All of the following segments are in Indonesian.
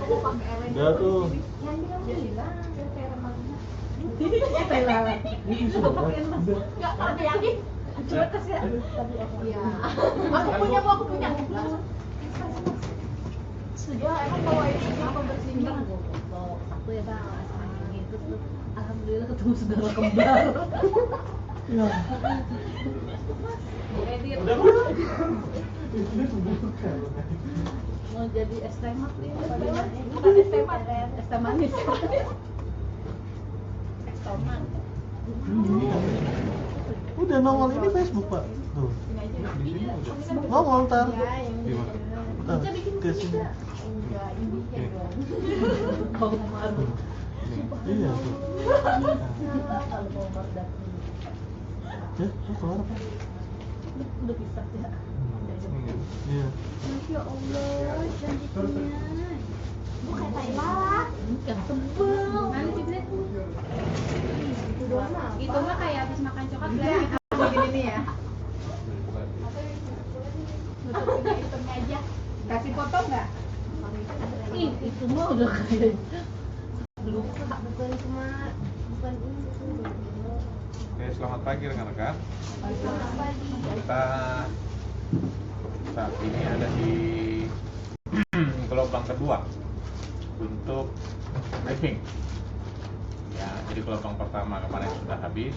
Udah tuh. Enggak, ada yakin? Coba tes ya. Iya. Aku punya. Ya, emang bawa ini apa bersihnya? Aku ya bang, gitu tuh. Alhamdulillah ketemu saudara kembar. Ya. Edit. Mau jadi es teh mat nih. Bukan es teh mat, Es teh manis. Es tomat. Udah nongol ini Facebook Pak. Tuh. Nongol ntar. Ntar ke sini. enggak ini bikin dong. Bau maru. Iya tuh. Kalau bau maru datang. Ya, keluar apa? Udah bisa ya. Iya. Ya Allah, cantiknya. Bukan tai malah. Yang tebal. Mana sih Bled? Itu doang mah. Itu mah kayak habis makan coklat Iya, Bled. begini nih ya. Nutupin itemnya aja. Kasih foto nggak? Ih, itu mah udah kayak lupa. Bukan cuma bukan ini. Oke, selamat pagi rekan-rekan. Kita saat ini ada di gelombang kedua untuk briefing. Ya, jadi gelombang pertama kemarin sudah habis,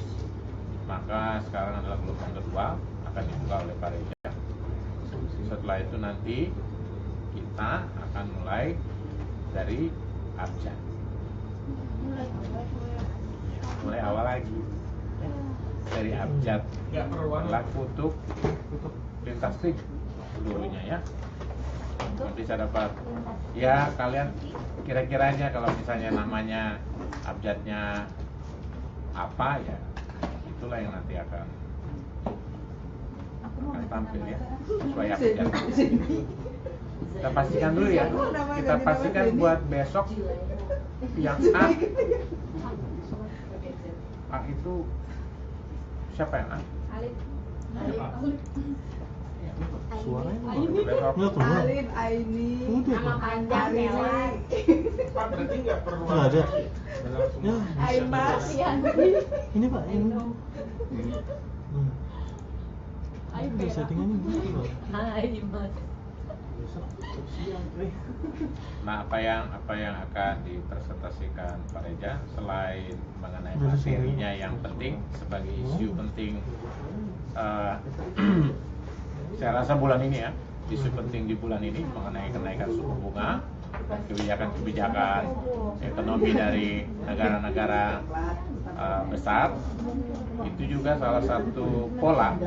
maka sekarang adalah gelombang kedua akan dibuka oleh Pak Reja. Setelah itu nanti kita akan mulai dari abjad. Mulai awal lagi dari abjad berlaku untuk lintas trik dulunya ya. Nanti saya dapat ya, kalian kira-kiranya kalau misalnya namanya abjadnya apa ya, itulah yang nanti akan tampil ya sesuai abjad. Kita pastikan dulu ya, kita pastikan buat besok yang A itu siapa yang A? Alif. Suaranya Untuk besok nggak keluar. Alif, Aini, Udah Nama Pak. panjang Nela. Pak, berarti nggak perlu Nggak ada. Ya, Aimas, ini Pak, ini. Ayo, Ini settingannya gitu Pak. Hai, Mas. Nah, apa yang akan dipresentasikan Pak Reja selain mengenai Udah materinya selesai. yang penting sebagai isu penting, saya rasa bulan ini ya, isu penting di bulan ini mengenai kenaikan suku bunga dan kebijakan ekonomi dari negara-negara besar. Itu juga salah satu pola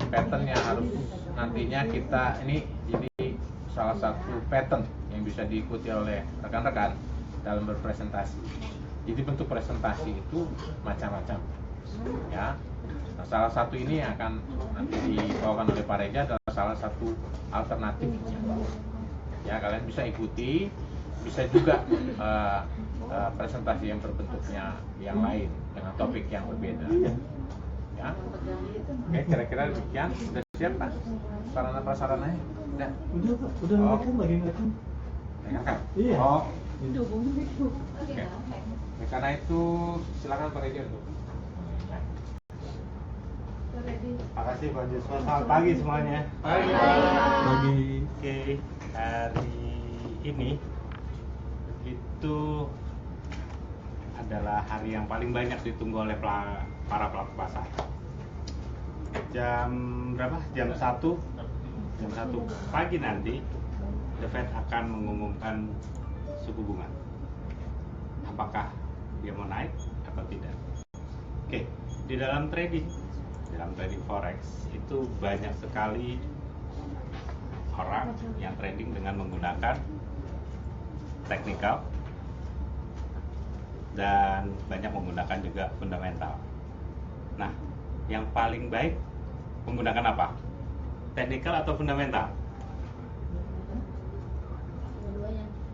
pattern yang harus nantinya kita ini salah satu pattern yang bisa diikuti oleh rekan-rekan dalam berpresentasi. Jadi bentuk presentasi itu macam-macam ya. Nah, salah satu ini yang akan nanti dibawakan oleh Pak Reja adalah salah satu alternatif ya, kalian bisa ikuti, bisa juga presentasi yang berbentuknya yang lain dengan topik yang berbeda ya. Oke, kira-kira demikian. Sudah siap Pak sarana prasarananya? Udah? Udah Pak, udah Oh. rekam lagi ngerekam. Rekam? Iya. Oh, Oke. oke. Karena itu silakan Pak Reja untuk. Terima kasih Pak Jusman. Selamat pagi semuanya. Pagi. Lagi Oke, hari ini itu adalah hari yang paling banyak ditunggu oleh para pelaku pasar. Jam berapa? Jam 1 pagi nanti The Fed akan mengumumkan suku bunga. Apakah dia mau naik atau tidak? Oke, di dalam trading forex itu banyak sekali orang yang trading dengan menggunakan teknikal dan banyak menggunakan juga fundamental. Nah, yang paling baik menggunakan apa? Teknikal atau fundamental?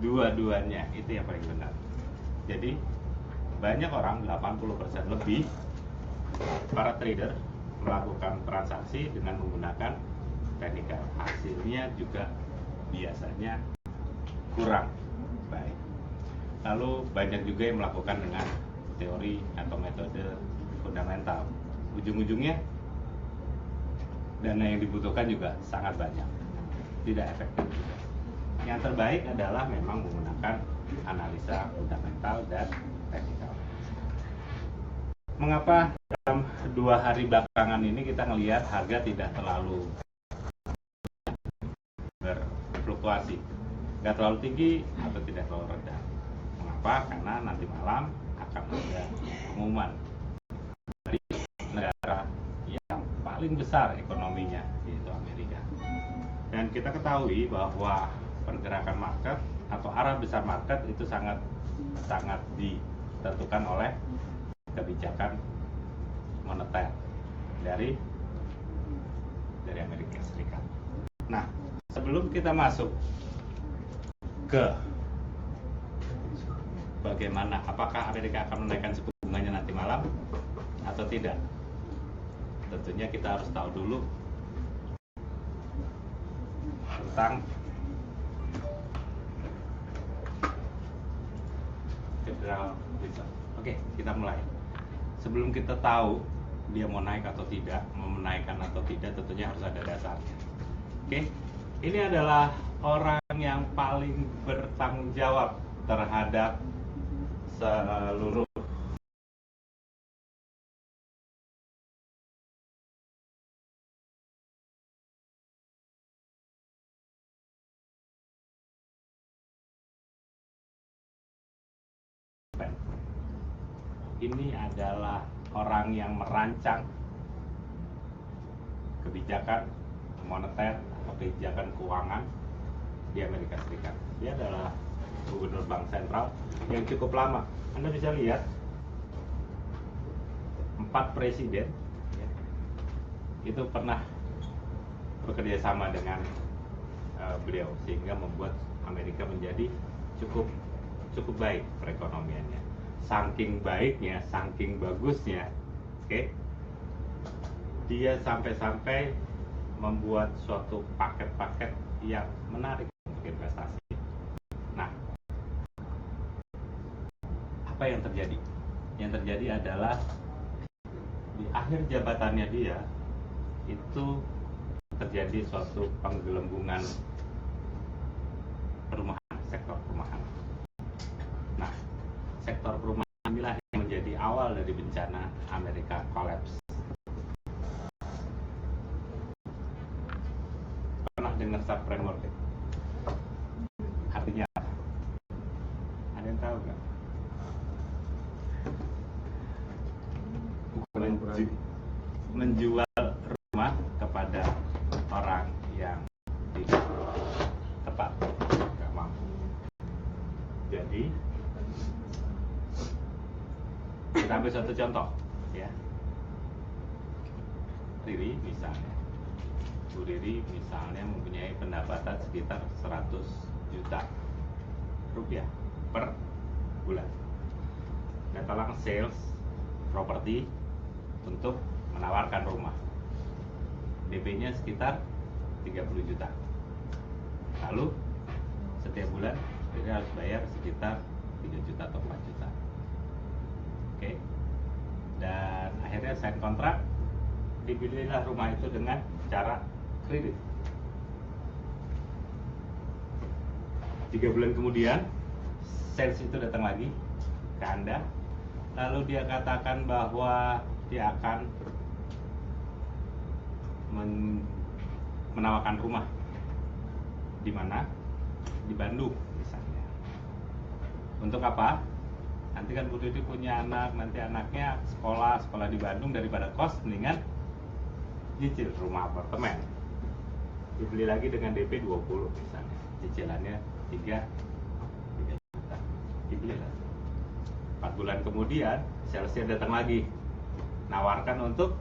Dua-duanya itu yang paling benar. Jadi banyak orang, 80% lebih para trader melakukan transaksi dengan menggunakan teknikal. Hasilnya juga biasanya kurang baik. Lalu banyak juga yang melakukan dengan teori atau metode fundamental. Ujung-ujungnya dana yang dibutuhkan juga sangat banyak, tidak efektif. Yang terbaik adalah memang menggunakan analisa fundamental dan teknikal. Mengapa dalam 2 hari belakangan ini kita melihat harga tidak terlalu berfluktuasi, nggak terlalu tinggi atau tidak terlalu rendah? Mengapa? Karena nanti malam akan ada pengumuman dari negara yang paling besar ekonominya, yaitu Amerika. Dan kita ketahui bahwa pergerakan market atau arah besar market itu sangat ditentukan oleh kebijakan moneter dari Amerika Serikat. Nah, sebelum kita masuk ke bagaimana, apakah Amerika akan menaikkan suku bunganya nanti malam atau tidak, tentunya kita harus tahu dulu tentang Federal Reserve. Oke, kita mulai. Sebelum kita tahu dia mau naik atau tidak, mau menaikkan atau tidak, tentunya harus ada dasarnya. Oke, ini adalah orang yang paling bertanggung jawab terhadap seluruh ini adalah orang yang merancang kebijakan moneter atau kebijakan keuangan di Amerika Serikat. Dia adalah gubernur bank sentral yang cukup lama. Anda bisa lihat 4 presiden ya, itu pernah bekerja sama dengan beliau, sehingga membuat Amerika menjadi cukup baik perekonomiannya. Saking baiknya, saking bagusnya, oke, dia sampai-sampai membuat suatu paket-paket yang menarik untuk investasi. Nah, apa yang terjadi? Yang terjadi adalah di akhir jabatannya dia itu terjadi suatu penggelembungan perumahan, sektor perumahan. Nah, sektor perumahan inilah yang menjadi awal dari bencana Amerika collapse. Pernah dengar subprime mortgage? Artinya apa? Ada yang tahu nggak? Menjual rumah kepada orang yang tidak tepat, nggak mampu. Jadi kita ambil satu contoh, ya. Riri misalnya, Bu Riri misalnya mempunyai pendapatan sekitar 100 juta rupiah per bulan. Datang sales properti untuk menawarkan rumah. DP-nya sekitar 30 juta. Lalu setiap bulan dia harus bayar sekitar 3 juta atau 4 juta. Oke. Dan akhirnya sign kontrak, dibelilah rumah itu dengan cara kredit. 3 bulan kemudian sales itu datang lagi ke Anda, lalu dia katakan bahwa dia akan menawarkan rumah di mana? Di Bandung misalnya. Untuk apa? Nanti kan Bu Didi punya anak, nanti anaknya sekolah di Bandung, daripada kos mendingan cicil rumah apartemen. Dibeli lagi dengan DP 20 misalnya. Cicilannya 3 juta. Dibeli lah. 4 bulan kemudian salesnya datang lagi, nawarkan untuk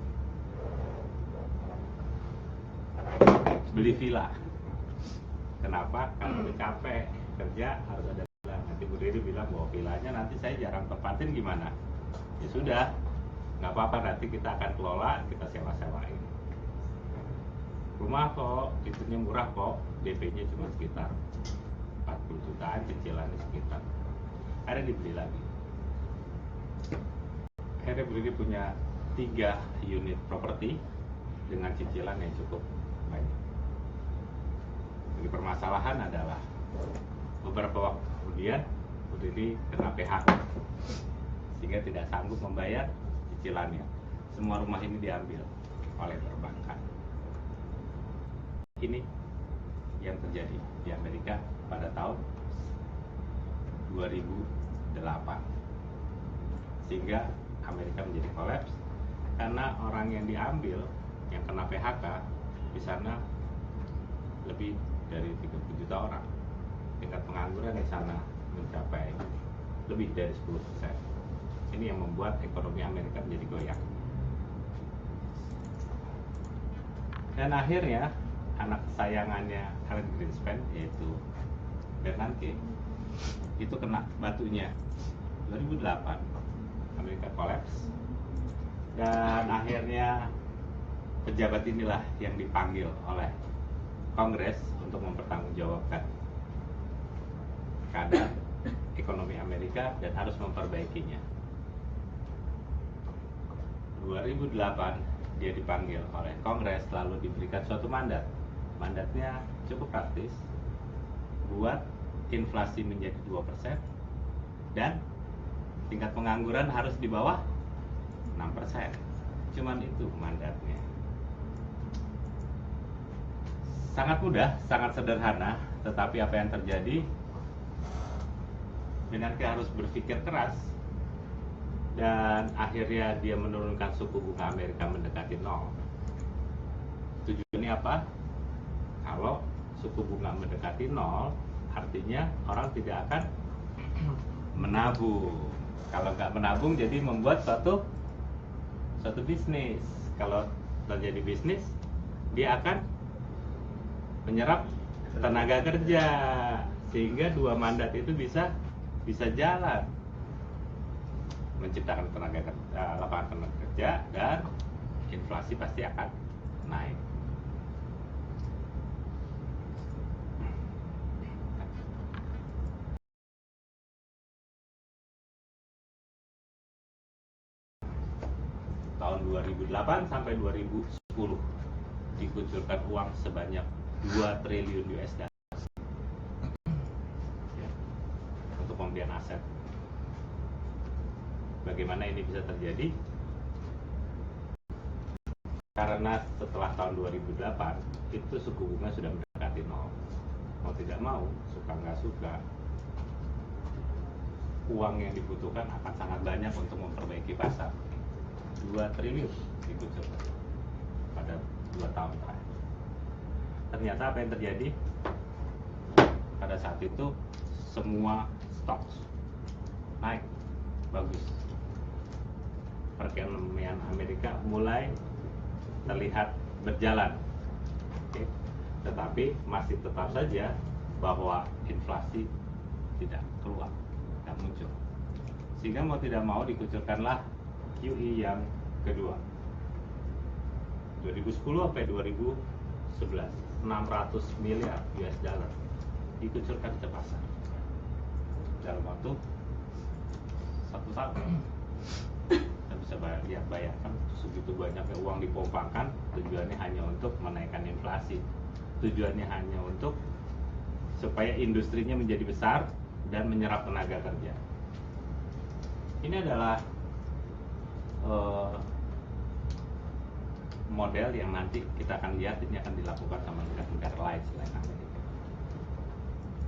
beli villa. Kenapa? Karena udah capek kerja, harus ada villa. Nanti Bu Diri bilang bahwa villanya nanti saya jarang tempatin, gimana? Ya sudah, nggak apa-apa, nanti kita akan kelola, kita sewa-sewain. Rumah kok, itunya murah kok, DP-nya cuma sekitar 40 juta jutaan cicilan di sekitar, akhirnya dibeli lagi. Akhirnya Brady punya 3 unit properti dengan cicilan yang cukup banyak. Jadi permasalahan adalah beberapa waktu kemudian Brady kena PHK sehingga tidak sanggup membayar cicilannya. Semua rumah ini diambil oleh perbankan. Ini yang terjadi di Amerika pada tahun 2008, sehingga Amerika menjadi kolaps karena orang yang diambil yang kena PHK di sana lebih dari 30 juta orang. Tingkat pengangguran di sana mencapai lebih dari 10%. Ini yang membuat ekonomi Amerika menjadi goyang. Dan akhirnya anak kesayangannya Alan Greenspan, yaitu Bernanke, itu kena batunya. 2008 Amerika kolaps, dan akhirnya pejabat inilah yang dipanggil oleh Kongres untuk mempertanggungjawabkan keadaan ekonomi Amerika dan harus memperbaikinya. 2008 dia dipanggil oleh Kongres, lalu diberikan suatu mandat. Mandatnya cukup praktis, buat inflasi menjadi 2% dan tingkat pengangguran harus di bawah 6%. Cuman itu mandatnya. Sangat mudah, sangat sederhana, tetapi apa yang terjadi? Bernanke harus berpikir keras, dan akhirnya dia menurunkan suku bunga Amerika mendekati 0. Tujuannya apa? Kalau suku bunga mendekati 0, artinya orang tidak akan menabung. Kalau nggak menabung, jadi membuat suatu bisnis. Kalau terjadi bisnis, dia akan menyerap tenaga kerja, sehingga 2 mandat itu bisa jalan, menciptakan lapangan tenaga kerja, dan inflasi pasti akan naik. Tahun 2008 sampai 2010 dikucurkan uang sebanyak 2 triliun US dollar ya, untuk pembelian aset. Bagaimana ini bisa terjadi? Karena setelah tahun 2008 itu suku bunga sudah mendekati 0. Mau tidak mau, suka nggak suka, uang yang dibutuhkan akan sangat banyak untuk memperbaiki pasar. 2 triliun dikucurkan pada 2 tahun terakhir. Ternyata apa yang terjadi? Pada saat itu semua stok naik bagus. Perekonomian Amerika mulai terlihat berjalan. Oke. Tetapi masih tetap saja bahwa inflasi tidak keluar, tidak muncul. Sehingga mau tidak mau dikucurkanlah QE yang kedua. 2010 sampai 2011, 600 miliar US dollar dikucurkan ke pasar dalam waktu 1 tahun. Kita bisa bayangkan segitu banyaknya uang dipompakan, tujuannya hanya untuk menaikkan inflasi, tujuannya hanya untuk supaya industrinya menjadi besar dan menyerap tenaga kerja. Ini adalah model yang nanti kita akan lihat ini akan dilakukan sama negara lain selain Amerika.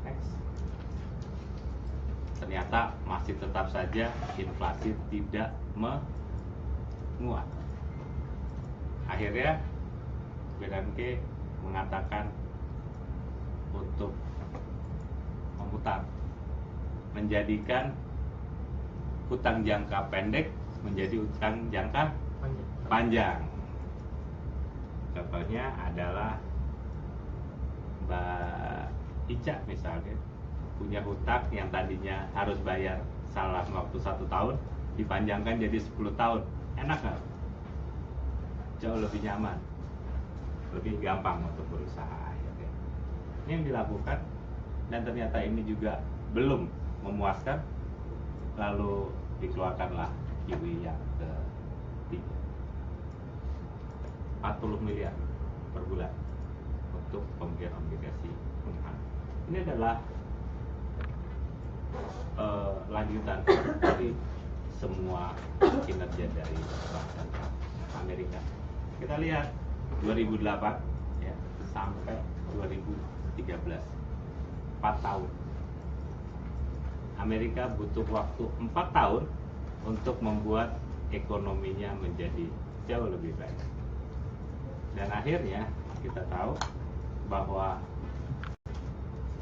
Next. Ternyata masih tetap saja inflasi tidak menguat. Akhirnya Bernanke mengatakan untuk memutar, menjadikan hutang jangka pendek menjadi hutang jangka panjang. Contohnya adalah Mbak Ica misalnya punya hutang yang tadinya harus bayar salah waktu 1 tahun dipanjangkan jadi 10 tahun. Enak nggak? Jauh lebih nyaman, lebih gampang untuk berusaha. Ini yang dilakukan dan ternyata ini juga belum memuaskan, lalu dikeluarkanlah QE yang ketiga, 40 miliar per bulan untuk pembelian obligasi perumahan. Ini adalah lanjutan dari semua kinerja dari Bank Sentral Amerika. Kita lihat 2008 ya, sampai 2013, 4 tahun. Amerika butuh waktu 4 tahun untuk membuat ekonominya menjadi jauh lebih baik. Dan akhirnya kita tahu bahwa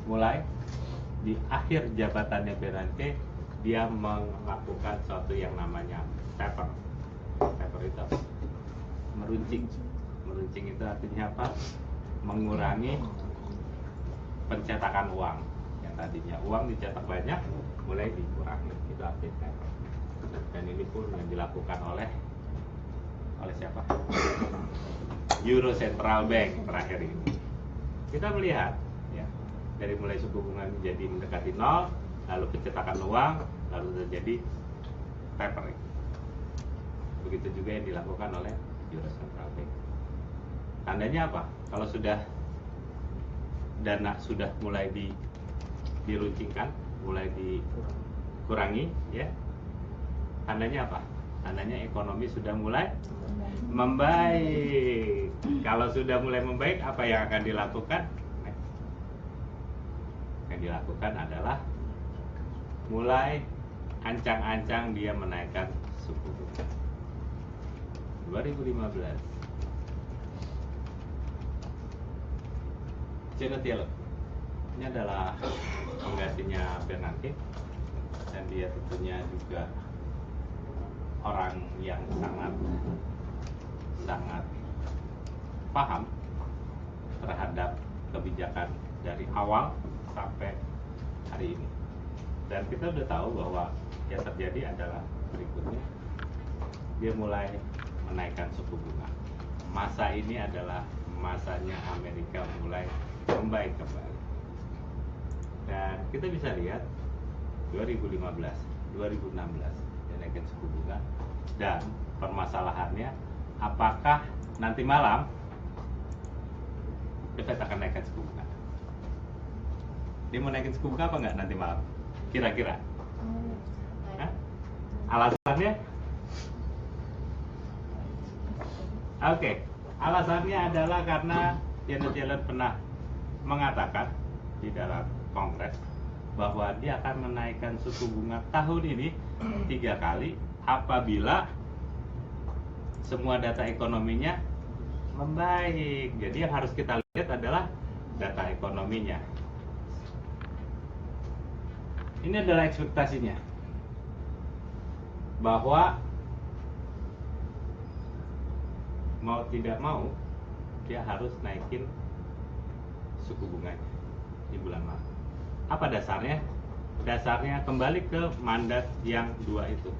mulai di akhir jabatannya Bernanke, dia melakukan suatu yang namanya taper. Taper itu apa? Meruncing. Meruncing itu artinya apa? Mengurangi pencetakan uang. Yang tadinya uang dicetak banyak, mulai dikurangi. Itu artinya taper. Dan ini pun yang dilakukan oleh siapa? Euro Central Bank terakhir ini. Kita melihat ya, dari mulai suku bunga menjadi mendekati nol, lalu pencetakan uang, lalu terjadi tapering. Begitu juga yang dilakukan oleh Euro Central Bank. Tandanya apa? Kalau sudah dana sudah mulai diruncingkan, mulai dikurangi, ya. Tandanya apa? Tandanya ekonomi sudah mulai membaik. Kalau sudah mulai membaik, apa yang akan dilakukan? Yang dilakukan adalah mulai ancang-ancang dia menaikkan suku bunga. 2015, Janet Yellen ini adalah penggantinya Bernanke, dan dia tentunya juga orang yang sangat paham terhadap kebijakan dari awal sampai hari ini. Dan kita udah tahu bahwa yang terjadi adalah berikutnya, dia mulai menaikkan suku bunga. Masa ini adalah masanya Amerika mulai membaik kembali. Dan kita bisa lihat 2015, 2016 dia naikkan suku bunga. Dan permasalahannya, apakah nanti malam The Fed akan naikkan suku bunga? Dia mau naikin suku bunga apa enggak nanti malam? Kira-kira? Hah? Alasannya? Oke, alasannya adalah karena Janet Yellen pernah mengatakan di dalam Kongres bahwa dia akan menaikkan suku bunga tahun ini 3 kali apabila semua data ekonominya membaik. Jadi yang harus kita lihat adalah data ekonominya. Ini adalah ekspektasinya bahwa mau tidak mau dia harus naikin suku bunganya di bulan Maret. Apa dasarnya? Dasarnya kembali ke mandat yang 2 itu.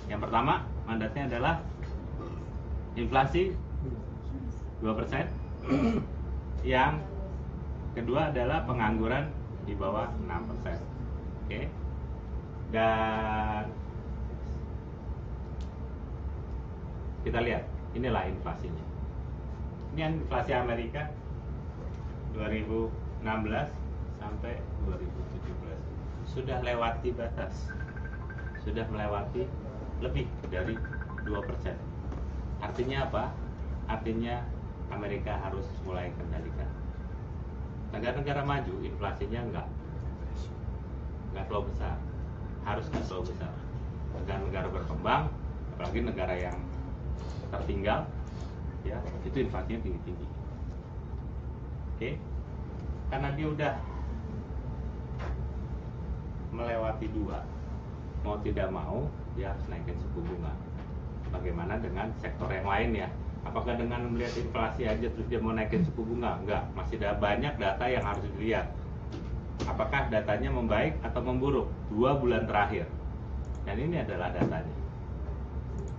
Yang pertama, mandatnya adalah inflasi 2%. Yang kedua adalah pengangguran di bawah 6%. Oke. Dan kita lihat, inilah inflasinya. Ini inflasi Amerika 2016 sampai 2017 sudah lewati batas, sudah melewati lebih dari 2%. Artinya apa? Artinya Amerika harus mulai kendalikan. Negara-negara maju inflasinya enggak terlalu besar, harus nggak terlalu besar. Negara-negara berkembang, apalagi negara yang tertinggal, ya itu inflasinya tinggi-tinggi. Oke, karena dia udah melewati 2, mau tidak mau dia harus naikin suku bunga. Bagaimana dengan sektor yang lain ya? Apakah dengan melihat inflasi aja terus dia mau naikin suku bunga? Enggak, masih ada banyak data yang harus dilihat. Apakah datanya membaik atau memburuk 2 bulan terakhir? Dan ini adalah datanya.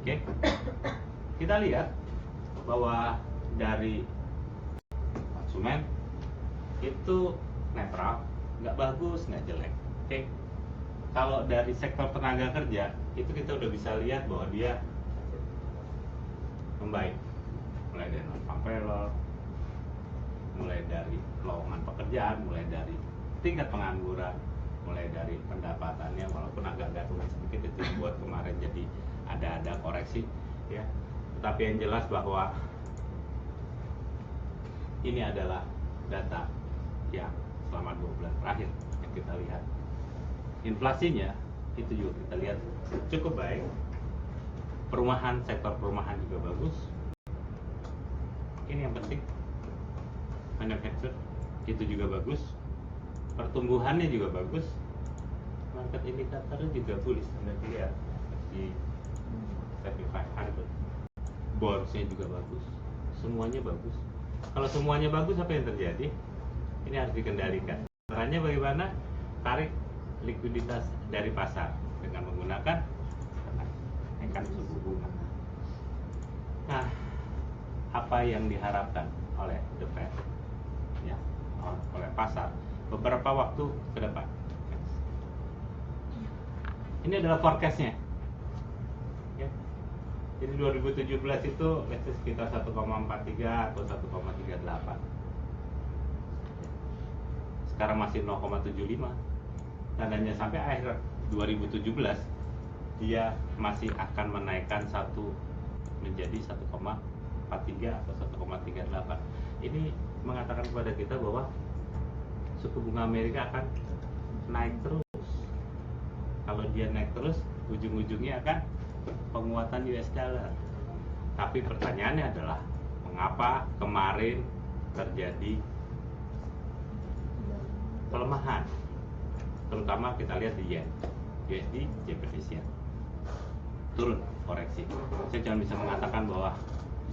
Oke, kita lihat bahwa dari konsumen itu netral nggak bagus, nggak jelek. Oke. Kalau dari sektor tenaga kerja itu kita udah bisa lihat bahwa dia membaik, mulai dari non-farm payroll, mulai dari lowongan pekerjaan, mulai dari tingkat pengangguran, mulai dari pendapatannya walaupun agak turun sedikit itu buat kemarin jadi ada koreksi ya. Tetapi yang jelas bahwa ini adalah data yang selama 2 bulan terakhir yang kita lihat. Inflasinya itu juga kita lihat cukup baik. Perumahan, sektor perumahan juga bagus. Ini yang penting. Manufacture itu juga bagus. Pertumbuhannya juga bagus. Market indikatornya juga bullish. Anda lihat di S&P 500. Bonds-nya juga bagus. Semuanya bagus. Kalau semuanya bagus, apa yang terjadi? Ini harus dikendalikan. Caranya bagaimana? Tarik likuiditas dari pasar dengan menggunakan kenaikan suku bunga. Nah, apa yang diharapkan oleh The Fed, ya, oleh pasar beberapa waktu ke depan? Ini adalah forecast-nya. Ya. Jadi 2017 itu sekitar 1,43 atau 1,38. Sekarang masih 0,75. Tandanya sampai akhir 2017 dia masih akan menaikkan menjadi 1,43 atau 1,38. Ini mengatakan kepada kita bahwa suku bunga Amerika akan naik terus. Kalau dia naik terus, ujung-ujungnya akan penguatan US dollar. Tapi pertanyaannya adalah mengapa kemarin terjadi pelemahan? Terutama kita lihat di yen, USD depresiasi, turun koreksi. Saya cuma bisa mengatakan bahwa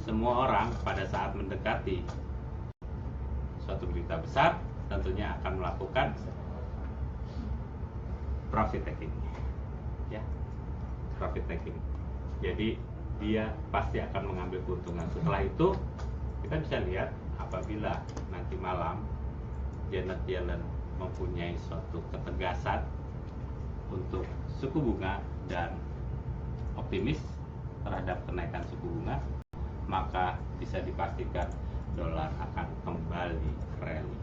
semua orang pada saat mendekati suatu berita besar tentunya akan melakukan profit taking, ya, profit taking. Jadi dia pasti akan mengambil keuntungan. Setelah itu kita bisa lihat apabila nanti malam Janet Yellen mempunyai suatu ketegasan untuk suku bunga dan optimis terhadap kenaikan suku bunga, maka bisa dipastikan dolar akan kembali rally.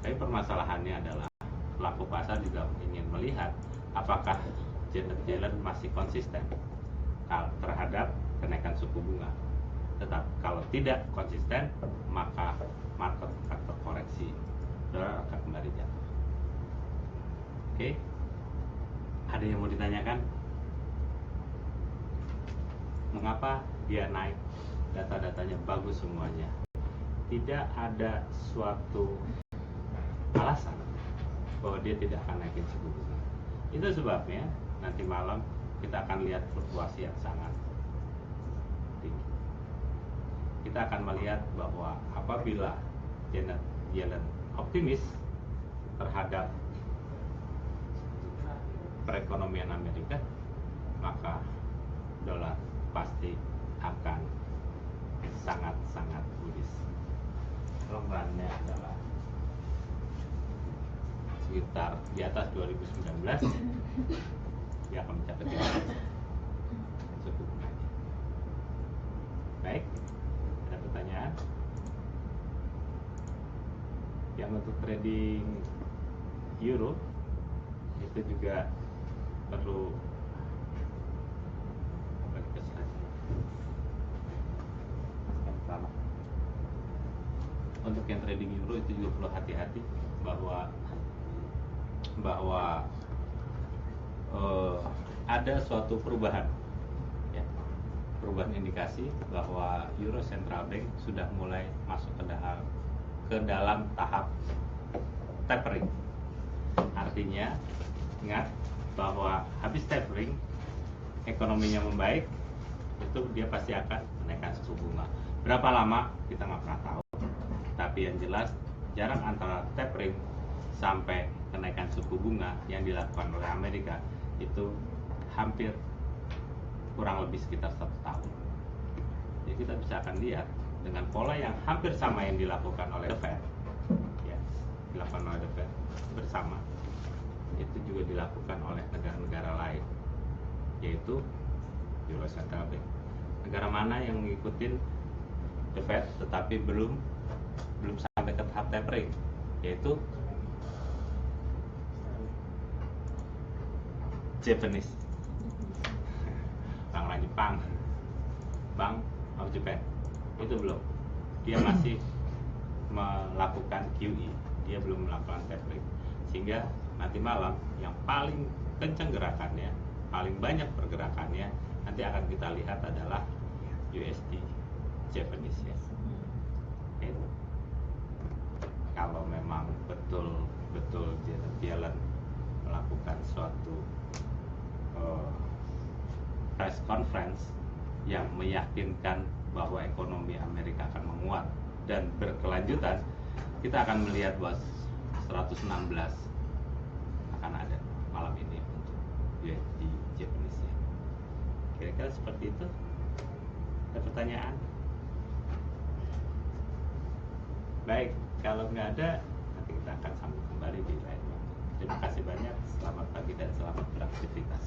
Tapi permasalahannya adalah pelaku pasar juga ingin melihat apakah Janet Yellen masih konsisten terhadap kenaikan suku bunga. Tetap kalau tidak konsisten, maka market akan terkoreksi, dolar akan kembali jatuh. Oke, ada yang mau ditanyakan? Mengapa dia naik? Data-datanya bagus semuanya. Tidak ada suatu alasan bahwa dia tidak akan naikin suku bunga. Itu sebabnya nanti malam kita akan lihat fluktuasi yang sangat tinggi. Kita akan melihat bahwa apabila Janet Yellen optimis terhadap perekonomian Amerika, maka dolar pasti akan sangat-sangat bullish. Long run-nya adalah sekitar di atas 2019, dia akan mencapai suku bunga. Baik, ada pertanyaan? Yang untuk trading euro itu juga perlu balik ke slide yang pertama. Untuk yang trading euro itu juga perlu hati-hati bahwa ada suatu perubahan, ya, perubahan indikasi bahwa Euro Central Bank sudah mulai masuk ke dalam tahap tapering. Artinya, ingat bahwa habis tapering, ekonominya membaik, itu dia pasti akan menaikkan suku bunga. Berapa lama kita nggak pernah tahu. Tapi yang jelas jarak antara tapering sampai kenaikan suku bunga yang dilakukan oleh Amerika itu hampir kurang lebih sekitar 1 tahun. Jadi kita bisa akan lihat dengan pola yang hampir sama yang dilakukan oleh The Fed, ya, dilakukan oleh The Fed. bersama itu juga dilakukan oleh negara-negara lain, yaitu Euro Central Bank. Negara mana yang mengikuti The Fed tetapi belum sampai ke tahap tapering, yaitu Japanese, orang Jepang, Bank of Japan. Itu belum, dia masih melakukan QE, dia belum melakukan tapering, sehingga nanti malam yang paling kencang gerakannya, paling banyak pergerakannya nanti akan kita lihat adalah USD Japanese yen. Itu kalau memang betul Janet Yellen melakukan suatu press conference yang meyakinkan bahwa ekonomi Amerika akan menguat dan berkelanjutan, kita akan melihat bahwa 116 akan ada malam ini untuk USD Japanese yen. Kira-kira seperti itu. Ada pertanyaan? Baik, kalau nggak ada, nanti kita akan sambung kembali di lain waktu. Terima kasih banyak, selamat pagi dan selamat beraktivitas.